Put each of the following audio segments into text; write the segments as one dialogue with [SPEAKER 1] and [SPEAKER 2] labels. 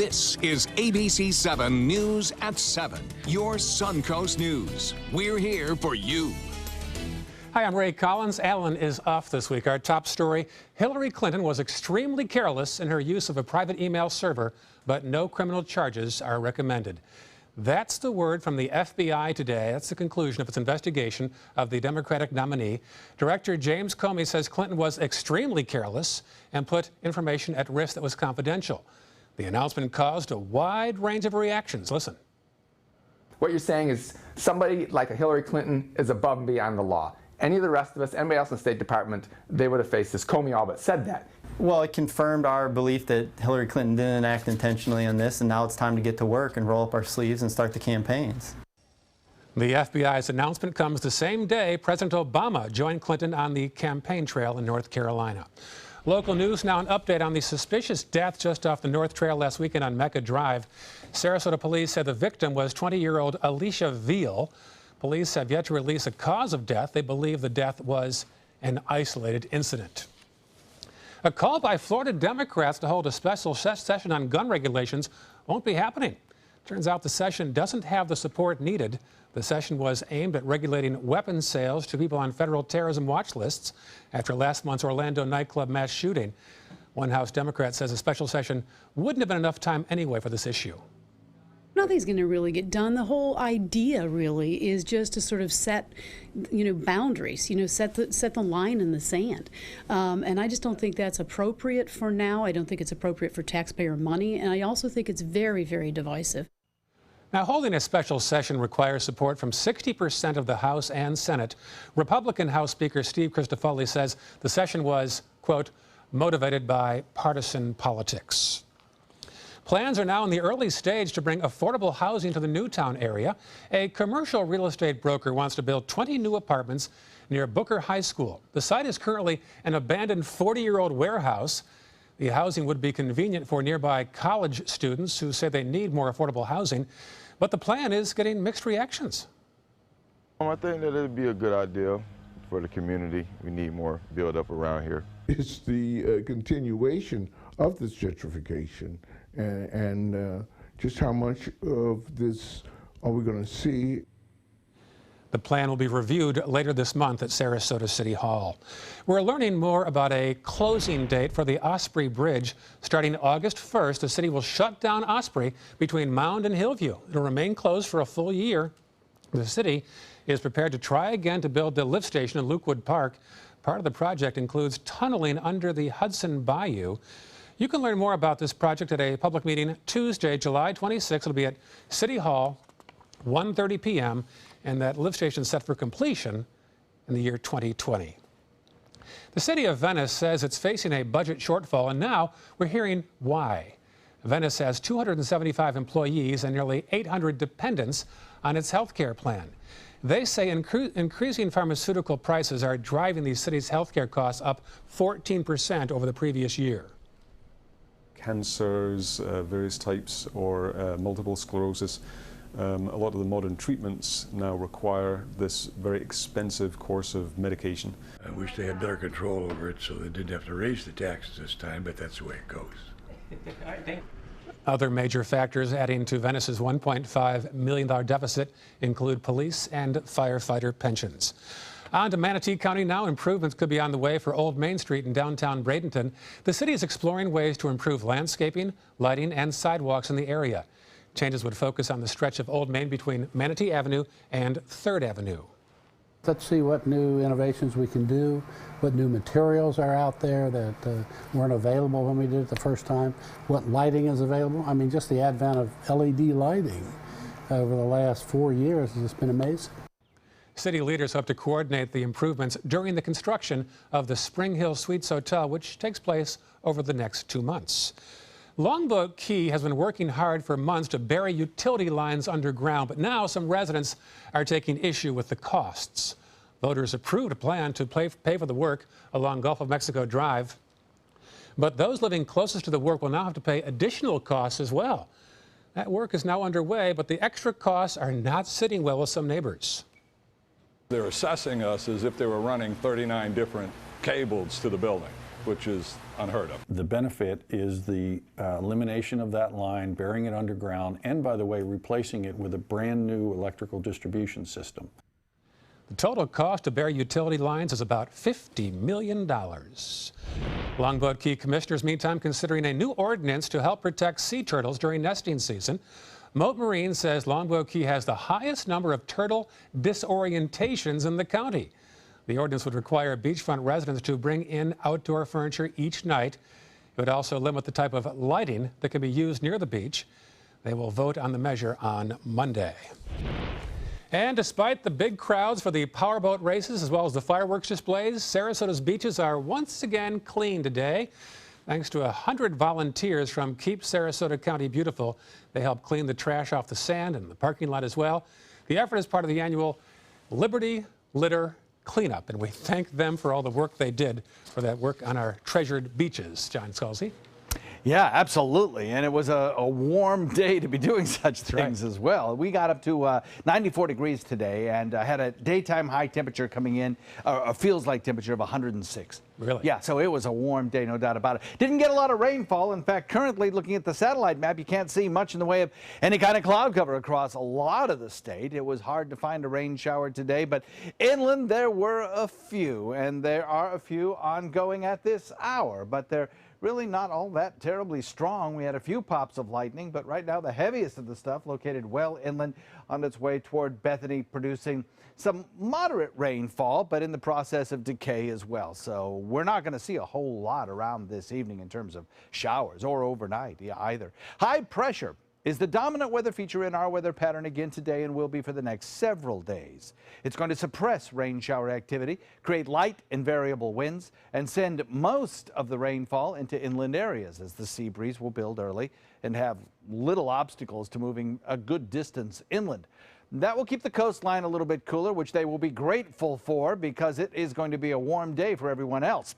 [SPEAKER 1] This is ABC 7 News at 7, your Suncoast News. We're here for you.
[SPEAKER 2] Hi, I'm Ray Collins. Alan is off this week. Our top story, Hillary Clinton was extremely careless in her use of a private email server, but no criminal charges are recommended. That's the word from the FBI today. That's the conclusion of its investigation of the Democratic nominee. Director James Comey says Clinton was extremely careless and put information at risk that was confidential. The announcement caused a wide range of reactions. Listen.
[SPEAKER 3] What you're saying is somebody like a Hillary Clinton is above and beyond the law. Any of the rest of us, anybody else in the State Department, they would have faced this. Comey all but said that.
[SPEAKER 4] Well, it confirmed our belief that Hillary Clinton didn't act intentionally on this, and now it's time to get to work and roll up our sleeves and start the campaigns.
[SPEAKER 2] The FBI's announcement comes the same day President Obama joined Clinton on the campaign trail in North Carolina. Local news now, an update on the suspicious death just off the North Trail last weekend on Mecca Drive. Sarasota police said the victim was 20-year-old Alicia Veal. Police have yet to release a cause of death. They believe the death was an isolated incident. A call by Florida Democrats to hold a special session on gun regulations won't be happening. Turns out the session doesn't have the support needed. The session was aimed at regulating weapons sales to people on federal terrorism watch lists after last month's Orlando nightclub mass shooting. One House Democrat says a special session wouldn't have been enough time anyway for this issue.
[SPEAKER 5] Nothing's going to really get done. The whole idea really is just to sort of set, boundaries, set the line in the sand. And I just don't think that's appropriate for now. I don't think it's appropriate for taxpayer money. And I also think it's very, very divisive.
[SPEAKER 2] Now, holding a special session requires support from 60% of the House and Senate. Republican House Speaker Steve Christopholi says the session was, quote, motivated by partisan politics. Plans are now in the early stage to bring affordable housing to the Newtown area. A commercial real estate broker wants to build 20 new apartments near Booker High School. The site is currently an abandoned 40-year-old warehouse. The housing would be convenient for nearby college students who say they need more affordable housing. But the plan is getting mixed reactions.
[SPEAKER 6] I think that it'd be a good idea for the community. We need more build up around here.
[SPEAKER 7] It's the continuation of this gentrification and just how much of this are we going to see.
[SPEAKER 2] The plan will be reviewed later this month at Sarasota City Hall. We're learning more about a closing date for the Osprey Bridge. Starting August 1st, the city will shut down Osprey between Mound and Hillview. It'll remain closed for a full year. The city is prepared to try again to build the lift station in Lukewood Park. Part of the project includes tunneling under the Hudson Bayou. You can learn more about this project at a public meeting Tuesday, July 26th. It'll be at City Hall, 1:30 p.m., and that lift station is set for completion in the year 2020. The city of Venice says it's facing a budget shortfall, and now we're hearing why. Venice has 275 employees and nearly 800 dependents on its health care plan. They say increasing pharmaceutical prices are driving the city's health care costs up 14% over the previous year.
[SPEAKER 8] Cancers, various types, or multiple sclerosis. A lot of the modern treatments now require this very expensive course of medication.
[SPEAKER 9] I wish they had better control over it so they didn't have to raise the taxes this time, but that's the way it goes.
[SPEAKER 2] Other major factors adding to Venice's $1.5 million deficit include police and firefighter pensions. On to Manatee County now. Improvements could be on the way for Old Main Street in downtown Bradenton. The city is exploring ways to improve landscaping, lighting, and sidewalks in the area. Changes would focus on the stretch of Old Main between Manatee Avenue and 3rd Avenue.
[SPEAKER 10] Let's see what new innovations we can do, what new materials are out there that weren't available when we did it the first time, what lighting is available. I mean, just the advent of LED lighting over the last 4 years has just been amazing.
[SPEAKER 2] City leaders hope to coordinate the improvements during the construction of the Spring Hill Suites Hotel, which takes place over the next 2 months. Longboat Key has been working hard for months to bury utility lines underground, but now some residents are taking issue with the costs. Voters approved a plan to pay for the work along Gulf of Mexico Drive, but those living closest to the work will now have to pay additional costs as well. That work is now underway, but the extra costs are not sitting well with some neighbors.
[SPEAKER 11] They're assessing us as if they were running 39 different cables to the building.
[SPEAKER 8] which is unheard of.
[SPEAKER 11] The benefit is the elimination of that line, burying it underground, and by the way, replacing it with a brand new electrical distribution system.
[SPEAKER 2] The total cost to bury utility lines is about $50 million. Longboat Key commissioners, meantime, considering a new ordinance to help protect sea turtles during nesting season. Mote Marine says Longboat Key has the highest number of turtle disorientations in the county. The ordinance would require beachfront residents to bring in outdoor furniture each night. It would also limit the type of lighting that can be used near the beach. They will vote on the measure on Monday. And despite the big crowds for the powerboat races as well as the fireworks displays, Sarasota's beaches are once again clean today. Thanks to 100 volunteers from Keep Sarasota County Beautiful. They help clean the trash off the sand and the parking lot as well. The effort is part of the annual Liberty Litter Cleanup, and we thank them for all the work they did for that work on our treasured beaches. John Scalzi.
[SPEAKER 12] Yeah, absolutely. And it was a warm day to be doing such things as well. We got up to 94 degrees today and had a daytime high temperature coming in, a feels like temperature of 106.
[SPEAKER 2] Really?
[SPEAKER 12] Yeah, so it was a warm day, no doubt about it. Didn't get a lot of rainfall. In fact, currently looking at the satellite map, you can't see much in the way of any kind of cloud cover across a lot of the state. It was hard to find a rain shower today, but inland there were a few, and there are a few ongoing at this hour, but they're really not all that terribly strong. We had a few pops of lightning, but right now the heaviest of the stuff located well inland on its way toward Bethany, producing some moderate rainfall, but in the process of decay as well. So we're not going to see a whole lot around this evening in terms of showers or overnight either. High pressure is the dominant weather feature in our weather pattern again today and will be for the next several days. It's going to suppress rain shower activity, create light and variable winds, and send most of the rainfall into inland areas as the sea breeze will build early and have little obstacles to moving a good distance inland. That will keep the coastline a little bit cooler, which they will be grateful for because it is going to be a warm day for everyone else.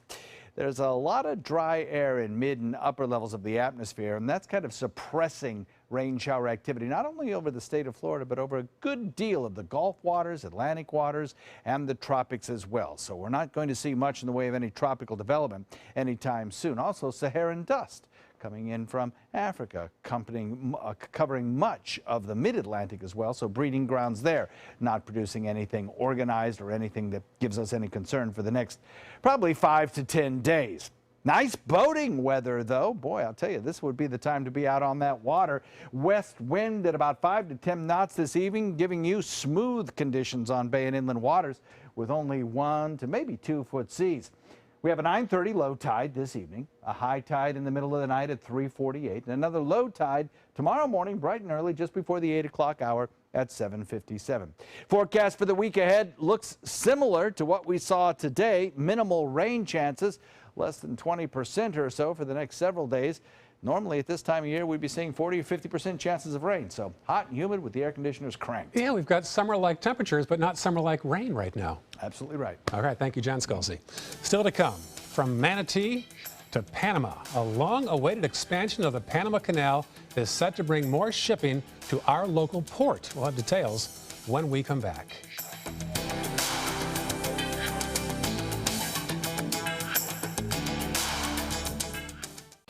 [SPEAKER 12] There's a lot of dry air in mid and upper levels of the atmosphere, and that's kind of suppressing rain shower activity, not only over the state of Florida, but over a good deal of the Gulf waters, Atlantic waters, and the tropics as well. So we're not going to see much in the way of any tropical development anytime soon. Also, Saharan dust coming in from Africa, covering much of the mid-Atlantic as well, so breeding grounds there, not producing anything organized or anything that gives us any concern for the next probably 5 to 10 days. Nice boating weather, though. Boy, I'll tell you, this would be the time to be out on that water. West wind at about 5 to 10 knots this evening, giving you smooth conditions on bay and inland waters with only 1 to maybe 2 foot seas. We have a 9:30 low tide this evening, a high tide in the middle of the night at 3:48, and another low tide tomorrow morning, bright and early, just before the 8 o'clock hour at 7:57. Forecast for the week ahead looks similar to what we saw today. Minimal rain chances, less than 20% or so for the next several days. Normally at this time of year, we'd be seeing 40 or 50% chances of rain. So hot and humid with the air conditioners cranked.
[SPEAKER 2] Yeah, we've got summer-like temperatures, but not summer-like rain right now.
[SPEAKER 12] Absolutely right.
[SPEAKER 2] All right, thank you, John Scalzi. Still to come, from Manatee to Panama, a long-awaited expansion of the Panama Canal is set to bring more shipping to our local port. We'll have details when we come back.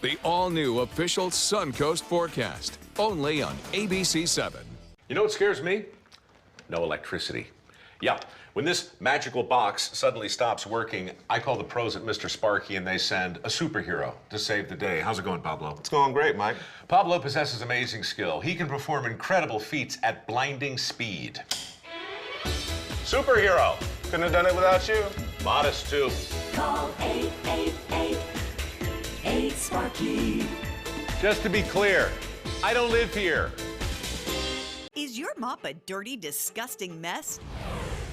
[SPEAKER 1] The all-new official Suncoast forecast, only on ABC 7.
[SPEAKER 13] You know what scares me? No electricity. Yeah, when this magical box suddenly stops working, I call the pros at Mr. Sparky and they send a superhero to save the day. How's it going, Pablo?
[SPEAKER 14] It's going great, Mike.
[SPEAKER 13] Pablo possesses amazing skill. He can perform incredible feats at blinding speed.
[SPEAKER 14] Superhero. Couldn't have done it without you.
[SPEAKER 13] Modest, too.
[SPEAKER 15] Call 888-8-Sparky.
[SPEAKER 13] Just to be clear, I don't live here.
[SPEAKER 16] Is your mop a dirty, disgusting mess?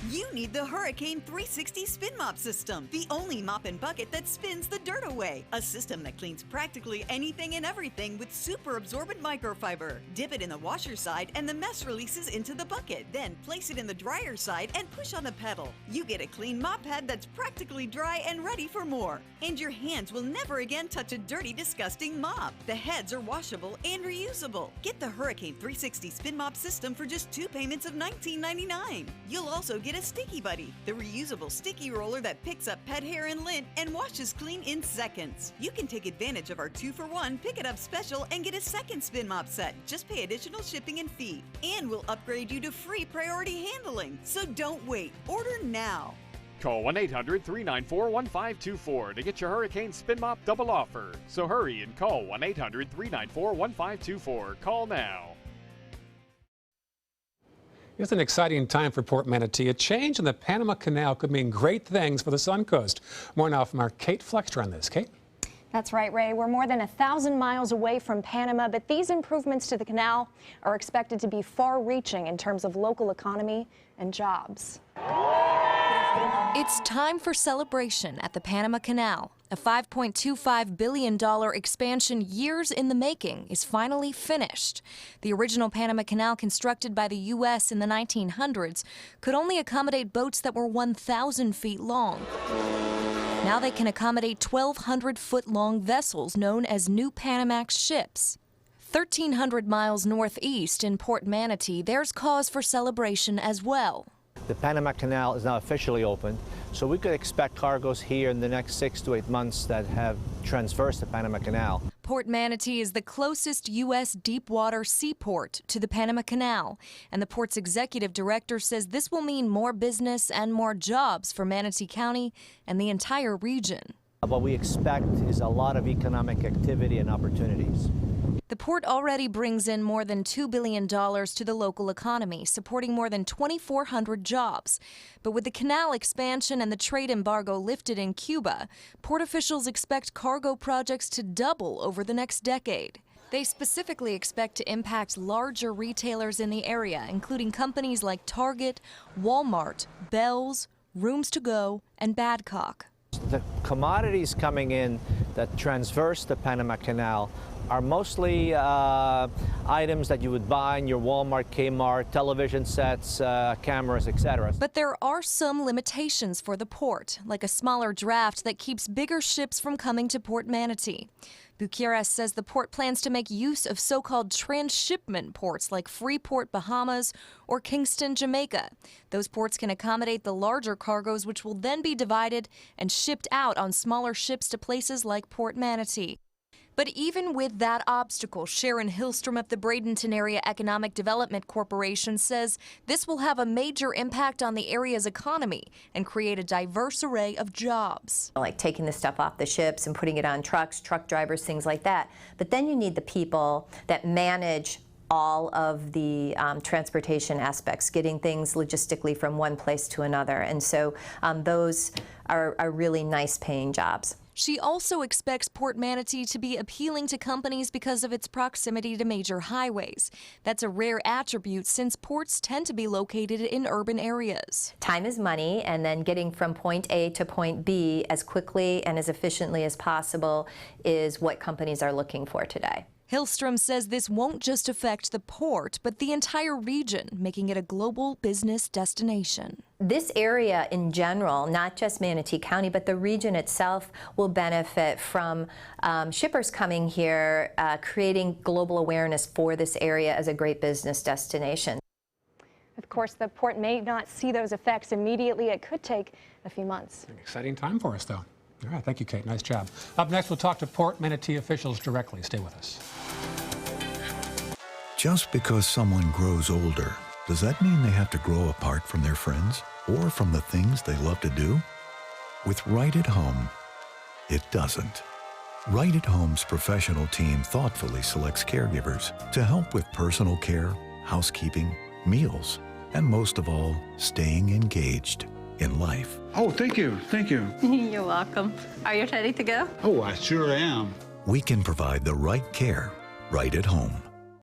[SPEAKER 16] You need the Hurricane 360 Spin Mop System, the only mop and bucket that spins the dirt away. A system that cleans practically anything and everything with super absorbent microfiber. Dip it in the washer side and the mess releases into the bucket. Then place it in the dryer side and push on the pedal. You get a clean mop pad that's practically dry and ready for more. And your hands will never again touch a dirty, disgusting mop. The heads are washable and reusable. Get the Hurricane 360 Spin Mop System for just 2 payments of $19.99. You'll also get a a Sticky Buddy, the reusable sticky roller that picks up pet hair and lint and washes clean in seconds. You can take advantage of our 2-for-1 Pick It Up special and get a second spin mop set. Just pay additional shipping and fee. And we'll upgrade you to free priority handling. So don't wait. Order now.
[SPEAKER 17] Call 1-800-394-1524 to get your Hurricane Spin Mop double offer. So hurry and call 1-800-394-1524. Call now.
[SPEAKER 2] It's an exciting time for Port Manatee. A change in the Panama Canal could mean great things for the Suncoast. More now from our Kate Flexter on this. Kate?
[SPEAKER 18] That's right, Ray. We're more than 1,000 miles away from Panama, but these improvements to the canal are expected to be far-reaching in terms of local economy and jobs.
[SPEAKER 19] It's time for celebration at the Panama Canal. A $5.25 billion expansion years in the making is finally finished. The original Panama Canal, constructed by the U.S. in the 1900s, could only accommodate boats that were 1,000 feet long. Now they can accommodate 1,200-foot-long vessels known as New Panamax ships. 1,300 miles northeast in Port Manatee, there's cause for celebration as well.
[SPEAKER 20] The Panama Canal is now officially open, so we could expect cargoes here in the next 6 to 8 months that have traversed the Panama Canal.
[SPEAKER 19] Port Manatee is the closest U.S. deepwater seaport to the Panama Canal, and the port's executive director says this will mean more business and more jobs for Manatee County and the entire region.
[SPEAKER 20] What we expect is a lot of economic activity and opportunities.
[SPEAKER 19] The port already brings in more than $2 billion to the local economy, supporting more than 2,400 jobs. But with the canal expansion and the trade embargo lifted in Cuba, port officials expect cargo projects to double over the next decade. They specifically expect to impact larger retailers in the area, including companies like Target, Walmart, Bells, Rooms to Go, and Badcock.
[SPEAKER 20] The commodities coming in that traverse the Panama Canal are mostly items that you would buy in your Walmart, Kmart, television sets, cameras, etc.
[SPEAKER 19] But there are some limitations for the port, like a smaller draft that keeps bigger ships from coming to Port Manatee. Bucharest says the port plans to make use of so-called transshipment ports like Freeport, Bahamas, or Kingston, Jamaica. Those ports can accommodate the larger cargoes, which will then be divided and shipped out on smaller ships to places like Port Manatee. But even with that obstacle, Sharon Hillstrom of the Bradenton Area Economic Development Corporation says this will have a major impact on the area's economy and create a diverse array of jobs.
[SPEAKER 21] Like taking the stuff off the ships and putting it on trucks, truck drivers, things like that. But then you need the people that manage all of the transportation aspects, getting things logistically from one place to another. And so those are really nice paying jobs.
[SPEAKER 19] She also expects Port Manatee to be appealing to companies because of its proximity to major highways. That's a rare attribute since ports tend to be located in urban areas.
[SPEAKER 21] Time is money, and then getting from point A to point B as quickly and as efficiently as possible is what companies are looking for today.
[SPEAKER 19] Hillstrom says this won't just affect the port, but the entire region, making it a global business destination.
[SPEAKER 21] This area in general, not just Manatee County, but the region itself will benefit from shippers coming here, creating global awareness for this area as a great business destination.
[SPEAKER 18] Of course, the port may not see those effects immediately. It could take a few months.
[SPEAKER 2] An exciting time for us, though. All right, thank you, Kate. Nice job. Up next, we'll talk to Port Manatee officials directly. Stay with us.
[SPEAKER 22] Just because someone grows older, does that mean they have to grow apart from their friends or from the things they love to do? With Right at Home, it doesn't. Right at Home's professional team thoughtfully selects caregivers to help with personal care, housekeeping, meals, and most of all, staying engaged in life.
[SPEAKER 23] Oh, thank you, thank you.
[SPEAKER 24] You're welcome. Are you ready to go?
[SPEAKER 23] Oh, I sure am.
[SPEAKER 22] We can provide the right care right at home.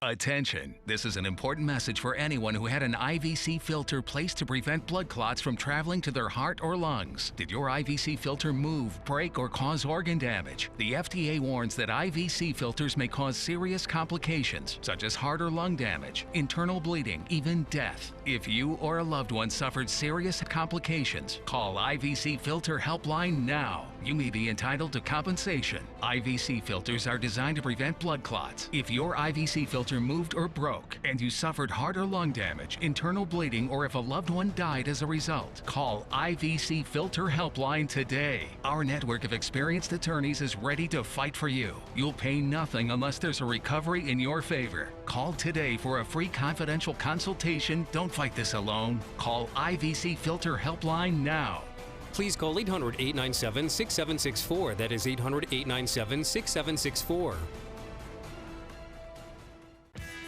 [SPEAKER 25] Attention! This is an important message for anyone who had an IVC filter placed to prevent blood clots from traveling to their heart or lungs. Did your IVC filter move, break, or cause organ damage? The FDA warns that IVC filters may cause serious complications, such as heart or lung damage, internal bleeding, even death. If you or a loved one suffered serious complications, call IVC Filter Helpline now. you may be entitled to compensation. IVC filters are designed to prevent blood clots. If your IVC filter moved or broke and you suffered heart or lung damage, internal bleeding, or if a loved one died as a result, call IVC Filter Helpline today. Our network of experienced attorneys is ready to fight for you. You'll pay nothing unless there's a recovery in your favor. Call today for a free confidential consultation. Don't fight this alone. Call IVC Filter Helpline now.
[SPEAKER 3] Please call 800-897-6764. That is 800-897-6764.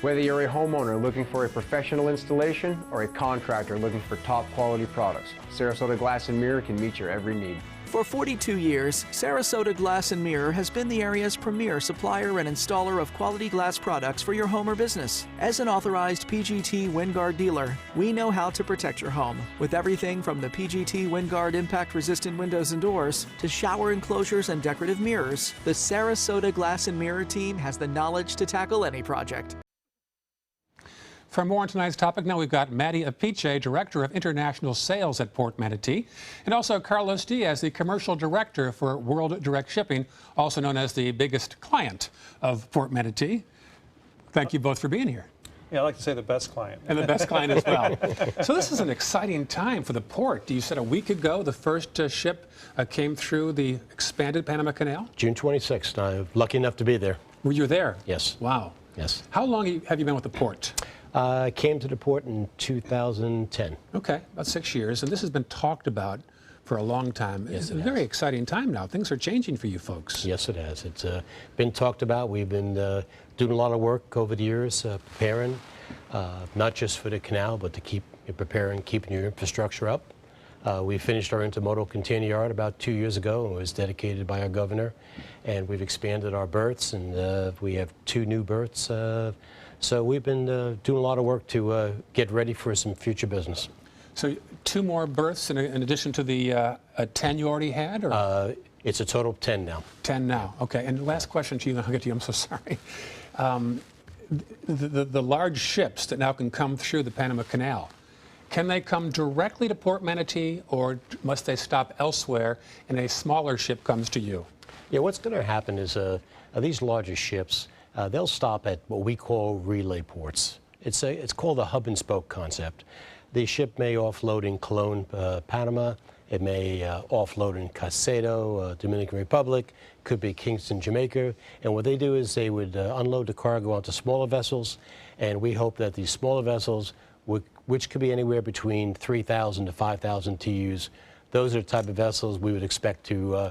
[SPEAKER 4] Whether you're a homeowner looking for a professional installation or a contractor looking for top quality products, Sarasota Glass and Mirror can meet your every need.
[SPEAKER 5] For 42 years, Sarasota Glass and Mirror has been the area's premier supplier and installer of quality glass products for your home or business. As an authorized PGT WinGuard dealer, we know how to protect your home with everything from the PGT WinGuard impact-resistant windows and doors to shower enclosures and decorative mirrors. The Sarasota Glass and Mirror team has the knowledge to tackle any project.
[SPEAKER 2] For more on tonight's topic, now we've got Maddie Apice, Director of International Sales at Port Manatee, and also Carlos Diaz, the Commercial Director for World Direct Shipping, also known as the biggest client of Port Manatee. Thank you both for being here.
[SPEAKER 6] Yeah, I like to say the best client.
[SPEAKER 2] And the best client as well. So this is an exciting time for the port. You said a week ago the first ship came through the expanded Panama Canal?
[SPEAKER 7] June 26th. I'm lucky enough to be there.
[SPEAKER 2] Were you there?
[SPEAKER 7] Yes.
[SPEAKER 2] Wow.
[SPEAKER 7] Yes.
[SPEAKER 2] How long have you been with the port?
[SPEAKER 7] I came to the port in 2010.
[SPEAKER 2] Okay, about 6 years. And this has been talked about for a long time.
[SPEAKER 7] Yes,
[SPEAKER 2] it's a very exciting time now. Things are changing for you folks.
[SPEAKER 7] Yes, it has. It's been talked about. We've been doing a lot of work over the years, preparing, not just for the canal, but to keep preparing, keeping your infrastructure up. We finished our intermodal container yard about 2 years ago, and it was dedicated by our governor. And we've expanded our berths, and we have 2 new berths. So we've been doing a lot of work to get ready for some future business.
[SPEAKER 2] So 2 more berths in addition to the 10 you already had? Or?
[SPEAKER 7] It's a total of 10 now.
[SPEAKER 2] 10 now, okay. And last question to you, then I'll get to you, I'm so sorry. The large ships that now can come through the Panama Canal, can they come directly to Port Manatee, or must they stop elsewhere and a smaller ship comes to you?
[SPEAKER 7] Yeah, what's going to happen is these larger ships, they'll stop at what we call relay ports. It's called a hub and spoke concept. The ship may offload in Colón, Panama. It may offload in Caicedo, Dominican Republic. Could be Kingston, Jamaica. And what they do is they would unload the cargo onto smaller vessels. And we hope that these smaller vessels, which could be anywhere between 3,000 to 5,000 TEUs, those are the type of vessels we would expect to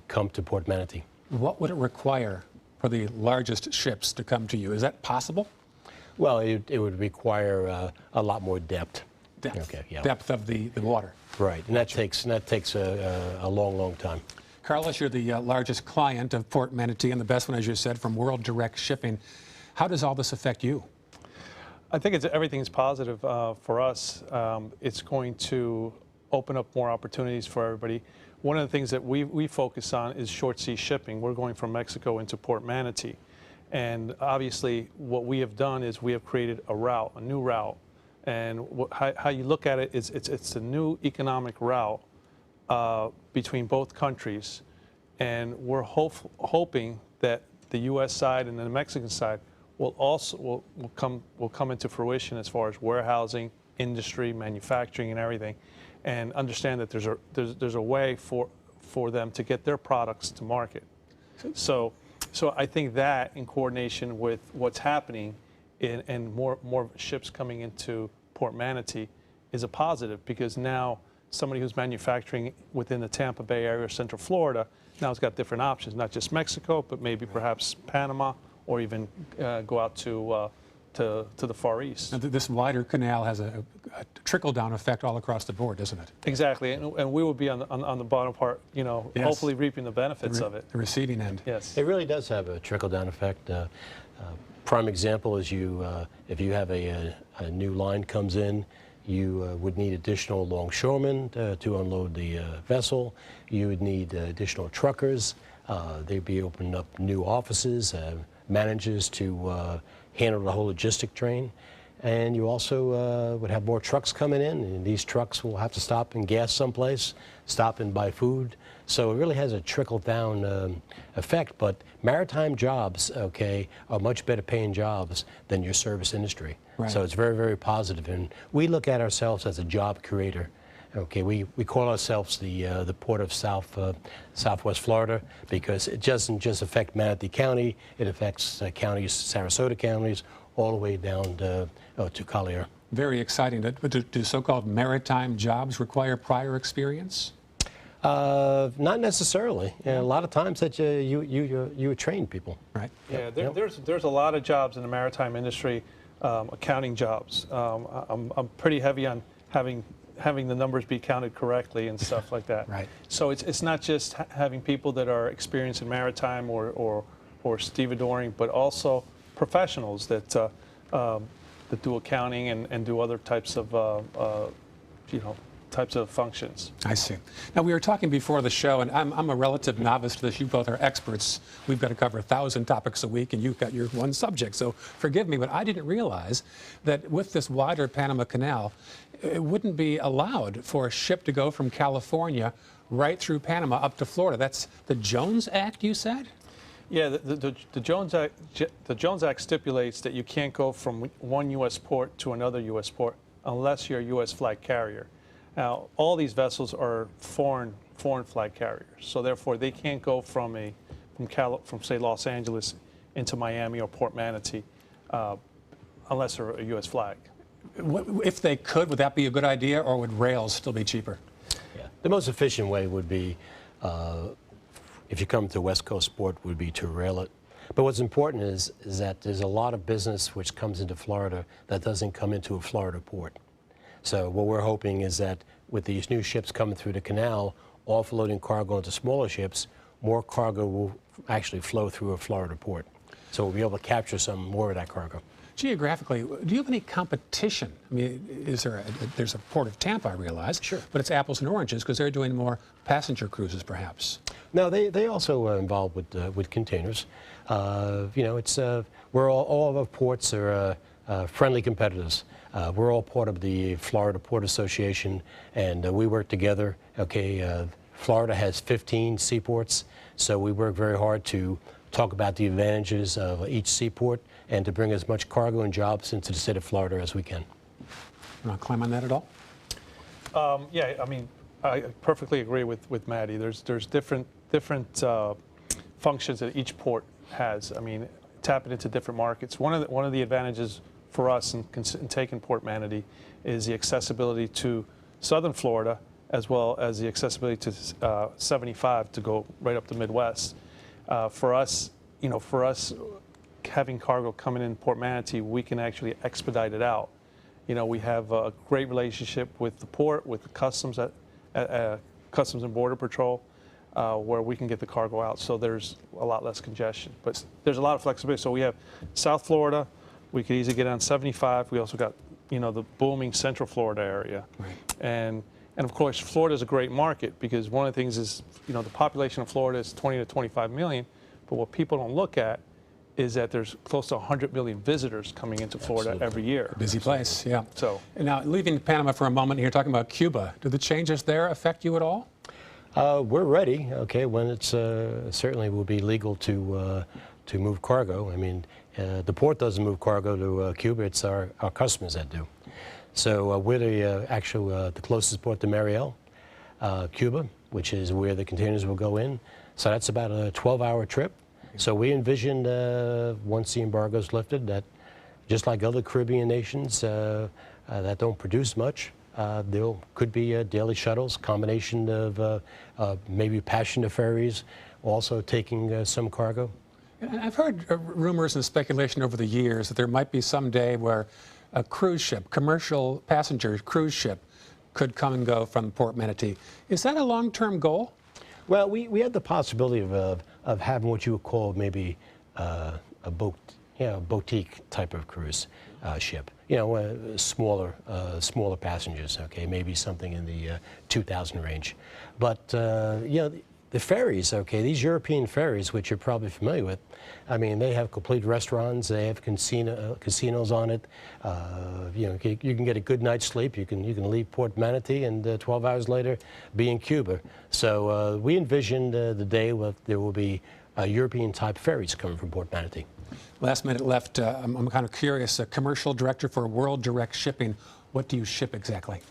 [SPEAKER 7] come to Port Manatee.
[SPEAKER 2] What would it require for the largest ships to come to you? Is that possible?
[SPEAKER 7] Well, it would require a lot more depth.
[SPEAKER 2] Depth,
[SPEAKER 7] okay, yeah.
[SPEAKER 2] Depth of the water.
[SPEAKER 7] Right, and that takes a long, long time.
[SPEAKER 2] Carlos, you're the largest client of Port Manatee and the best one, as you said, from World Direct Shipping. How does all this affect you?
[SPEAKER 6] I think everything's positive for us. It's going to open up more opportunities for everybody. One of the things that we focus on is short sea shipping. We're going from Mexico into Port Manatee. And obviously what we have done is we have created a new route. And how you look at it is it's a new economic route between both countries. And we're hoping that the U.S. side and the Mexican side will come into fruition as far as warehousing, industry, manufacturing, and everything, and understand that there's a way for them to get their products to market. So I think that in coordination with what's happening and more ships coming into Port Manatee is a positive, because now somebody who's manufacturing within the Tampa Bay area or Central Florida now has got different options, not just Mexico, but maybe perhaps Panama, or even go out to the Far East.
[SPEAKER 2] Now, this wider canal has a trickle-down effect all across the board, doesn't it?
[SPEAKER 6] Exactly, and we will be on the bottom part, yes. Hopefully reaping the benefits of it.
[SPEAKER 2] The receiving end.
[SPEAKER 6] Yes.
[SPEAKER 7] It really does have a trickle-down effect. Prime example is if you have a new line comes in, you would need additional longshoremen to unload the vessel. You would need additional truckers. They'd be opening up new offices, managers to handle the whole logistic train. And you also would have more trucks coming in, and these trucks will have to stop and gas someplace, stop and buy food. So it really has a trickle-down effect, but maritime jobs, okay, are much better paying jobs than your service industry.
[SPEAKER 2] Right.
[SPEAKER 7] So it's very, very positive, and we look at ourselves as a job creator. Okay, we call ourselves the Port of Southwest Florida because it doesn't just affect Manatee County, it affects counties, Sarasota counties, all the way down to Collier.
[SPEAKER 2] Very exciting. Do so-called maritime jobs require prior experience?
[SPEAKER 7] Not necessarily. A lot of times that you train people.
[SPEAKER 2] Right.
[SPEAKER 6] Yeah, there's a lot of jobs in the maritime industry, accounting jobs. I'm pretty heavy on having the numbers be counted correctly and stuff like that.
[SPEAKER 2] Right.
[SPEAKER 6] So it's not just having people that are experienced in maritime or stevedoring, but also professionals that do accounting and do other types of types of functions.
[SPEAKER 2] I see. Now, we were talking before the show, and I'm a relative novice to this. You both are experts. We've got to cover 1,000 topics a week, and you've got your one subject. So forgive me, but I didn't realize that with this wider Panama Canal, it wouldn't be allowed for a ship to go from California right through Panama up to Florida. That's the Jones Act, you said?
[SPEAKER 6] Yeah, the Jones Act stipulates that you can't go from one U.S. port to another U.S. port unless you're a U.S. flag carrier. Now, all these vessels are foreign flag carriers, so therefore they can't go from say Los Angeles into Miami or Port Manatee unless they're a U.S. flag.
[SPEAKER 2] If they could, would that be a good idea, or would rails still be cheaper?
[SPEAKER 7] Yeah, the most efficient way would be, if you come to West Coast Port, would be to rail it. But what's important is that there's a lot of business which comes into Florida that doesn't come into a Florida port. So what we're hoping is that with these new ships coming through the canal, offloading cargo into smaller ships, more cargo will actually flow through a Florida port. So we'll be able to capture some more of that cargo.
[SPEAKER 2] Geographically, do you have any competition? I mean, there's a port of Tampa, I realize. Sure. But it's apples and oranges because they're doing more passenger cruises, perhaps.
[SPEAKER 7] No, they also are involved with containers. We're all of our ports are friendly competitors. We're all part of the Florida Port Association, and we work together. Okay, Florida has 15 seaports, so we work very hard to talk about the advantages of each seaport and to bring as much cargo and jobs into the state of Florida as we can.
[SPEAKER 2] You want to climb on that at all?
[SPEAKER 6] Yeah, I mean, I perfectly agree with Maddie. There's different functions that each port has. I mean, tapping into different markets. One of the advantages for us in taking Port Manatee is the accessibility to southern Florida, as well as the accessibility to 75 to go right up the Midwest. For us, having cargo coming in Port Manatee, we can actually expedite it out. We have a great relationship with the port, with the Customs Customs and Border Patrol, where we can get the cargo out. So there's a lot less congestion, but there's a lot of flexibility. So we have South Florida. We could easily get on 75. We also got, the booming Central Florida area. Right. And of course, Florida is a great market because one of the things is, the population of Florida is 20 to 25 million, but what people don't look at is that there's close to 100 million visitors coming into Florida every year.
[SPEAKER 2] Busy place, yeah.
[SPEAKER 6] So
[SPEAKER 2] now, leaving Panama for a moment, you're talking about Cuba. Do the changes there affect you at all?
[SPEAKER 7] We're ready, okay, when it's certainly will be legal to move cargo. I mean, the port doesn't move cargo to Cuba, it's our customers that do. So we're the closest port to Mariel, Cuba, which is where the containers will go in. So that's about a 12-hour trip. So we envision, once the embargo is lifted, that just like other Caribbean nations that don't produce much, there could be daily shuttles, combination of maybe passenger ferries, also taking some cargo.
[SPEAKER 2] And I've heard rumors and speculation over the years that there might be some day where a cruise ship, commercial passenger cruise ship, could come and go from Port Manatee. Is that a long-term goal?
[SPEAKER 7] Well, we had the possibility of having what you would call maybe a boutique type of cruise ship. Smaller passengers. Okay, maybe something in the 2,000 range. But The ferries, okay, these European ferries, which you're probably familiar with, I mean, they have complete restaurants, they have casinos on it. You know, you can get a good night's sleep. You can leave Port Manatee and 12 hours later be in Cuba. So we envisioned the day where there will be European-type ferries coming from Port Manatee.
[SPEAKER 2] Last minute left. I'm kind of curious. Commercial director for World Direct Shipping. What do you ship exactly?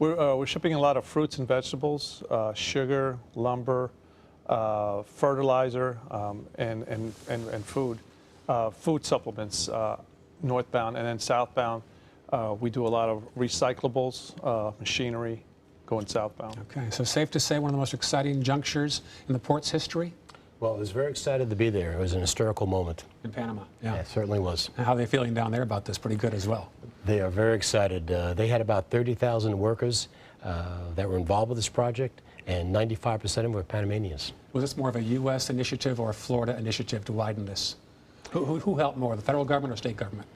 [SPEAKER 6] We're shipping a lot of fruits and vegetables, sugar, lumber, fertilizer, and food. Food supplements, northbound, and then southbound. We do a lot of recyclables, machinery going southbound.
[SPEAKER 2] Okay, so safe to say one of the most exciting junctures in the port's history?
[SPEAKER 7] Well, I was very excited to be there. It was an historical moment.
[SPEAKER 2] In Panama, yeah.
[SPEAKER 7] Yeah, it certainly was.
[SPEAKER 2] And how are they feeling down there about this? Pretty good as well.
[SPEAKER 7] They are very excited. They had about 30,000 workers that were involved with this project, and 95% of them were Panamanians.
[SPEAKER 2] Was this more of a U.S. initiative or a Florida initiative to widen this? Who helped more, the federal government or state government?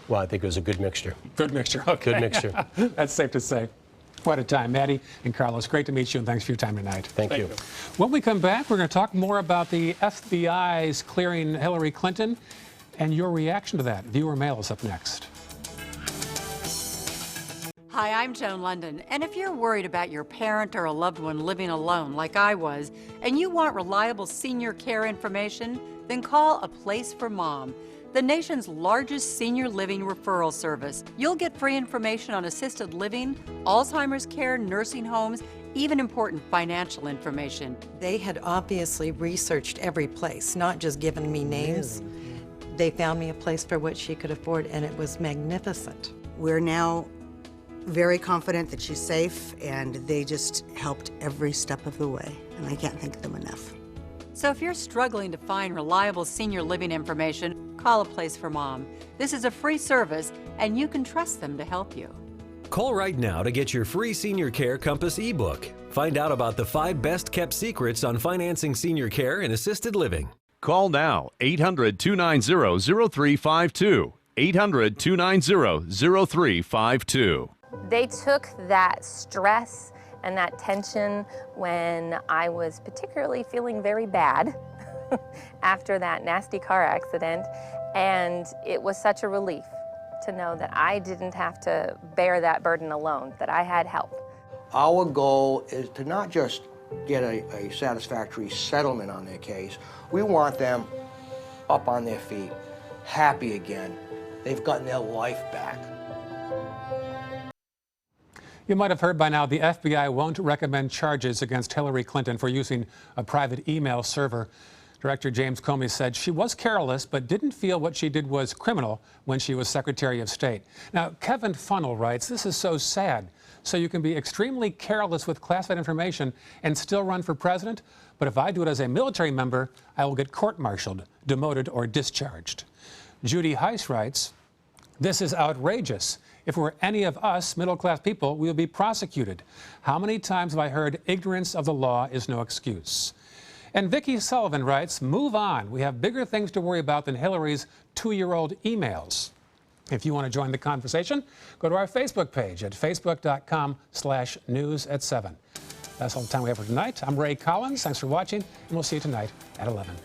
[SPEAKER 7] Well, I think it was a good mixture.
[SPEAKER 2] Good mixture, okay.
[SPEAKER 7] Good mixture.
[SPEAKER 2] That's safe to say. What a time. Maddie and Carlos, great to meet you, and thanks for your time tonight.
[SPEAKER 7] Thank you.
[SPEAKER 2] When we come back, we're going to talk more about the FBI's clearing Hillary Clinton and your reaction to that. Viewer mail is up next.
[SPEAKER 3] Hi, I'm Joan London, and if you're worried about your parent or a loved one living alone like I was, and you want reliable senior care information, then call A Place for Mom, the nation's largest senior living referral service. You'll get free information on assisted living, Alzheimer's care, nursing homes, even important financial information.
[SPEAKER 8] They had obviously researched every place, not just given me names. They found me a place for what she could afford, and it was magnificent.
[SPEAKER 9] We're now very confident that she's safe, and they just helped every step of the way, and I can't thank them enough.
[SPEAKER 3] So if you're struggling to find reliable senior living information, call A Place for Mom. This is a free service, and you can trust them to help you.
[SPEAKER 10] Call right now to get your free Senior Care Compass ebook. Find out about the 5 best-kept secrets on financing senior care and assisted living.
[SPEAKER 17] Call now, 800-290-0352. 800-290-0352.
[SPEAKER 11] They took that stress and that tension when I was particularly feeling very bad after that nasty car accident, and it was such a relief to know that I didn't have to bear that burden alone, that I had help.
[SPEAKER 26] Our goal is to not just get a satisfactory settlement on their case. We want them up on their feet, happy again. They've gotten their life back.
[SPEAKER 2] You might have heard by now the FBI won't recommend charges against Hillary Clinton for using a private email server. Director James Comey said she was careless but didn't feel what she did was criminal when she was Secretary of State. Now, Kevin Funnell writes, "This is so sad. So you can be extremely careless with classified information and still run for president? But if I do it as a military member, I will get court-martialed, demoted, or discharged." Judy Heiss writes, "This is outrageous. If it were any of us middle-class people, we would be prosecuted. How many times have I heard ignorance of the law is no excuse?" And Vicki Sullivan writes, "Move on. We have bigger things to worry about than Hillary's 2-year-old emails." If you want to join the conversation, go to our Facebook page at facebook.com/news@7. That's all the time we have for tonight. I'm Ray Collins. Thanks for watching, and we'll see you tonight at 11.